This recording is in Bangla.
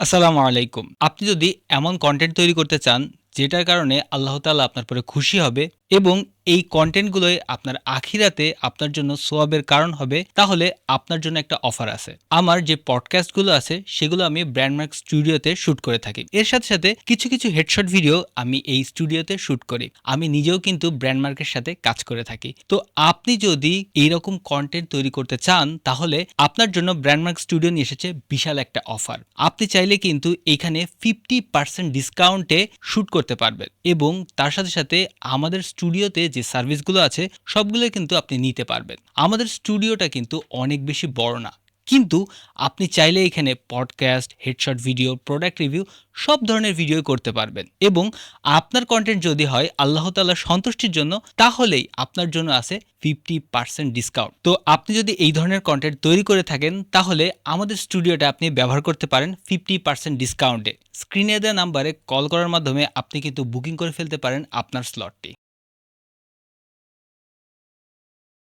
আসসালামু আলাইকুম। আপনি যদি এমন কনটেন্ট তৈরি করতে চান, যেটার কারণে আল্লাহ তাআলা আপনার উপরে খুশি হবে এবং এই কনটেন্টগুলোই আপনার আখিরাতে আপনার জন্য সোয়াবের কারণ হবে, তাহলে আপনার জন্য একটা অফার আছে। আমার যে পডকাস্টগুলো আছে, সেগুলো আমি ব্র্যান্ডমার্ক স্টুডিওতে শুট করে থাকি। এর সাথে, সাথে কিছু হেডশট ভিডিও আমি এই স্টুডিওতে শুট করি। আমি নিজেও কিন্তু ব্র্যান্ডমার্কের সাথে কাজ করে থাকি। তো আপনি যদি এইরকম কনটেন্ট তৈরি করতে চান, তাহলে আপনার জন্য ব্র্যান্ডমার্ক স্টুডিও নিয়ে এসেছে বিশাল একটা অফার। আপনি চাইলে কিন্তু এখানে 50% ডিসকাউন্টে শুট করতে পারবেন এবং তার সাথে, সাথে আমাদের স্টুডিওতে যে সার্ভিসগুলো আছে, সবগুলোই কিন্তু আপনি নিতে পারবেন। আমাদের স্টুডিওটা কিন্তু অনেক বেশি বড় না। কিন্তু আপনি চাইলে এখানে podcast, headshot video, product review সব ধরনের ভিডিও করতে পারবেন এবং আপনার কনটেন্ট যদি হয় আল্লাহ তাআলার সন্তুষ্টির জন্য, তাহলেই আপনার জন্য আছে 50% ডিসকাউন্ট। তো আপনি যদি এই ধরনের কনটেন্ট তৈরি করে থাকেন, তাহলে আমাদের স্টুডিওটা আপনি ব্যবহার করতে পারেন 50% ডিসকাউন্টে। স্ক্রিনে দেওয়া নাম্বারে কল করার মাধ্যমে আপনি কিন্তু বুকিং করে ফেলতে পারেন আপনার স্লটটি।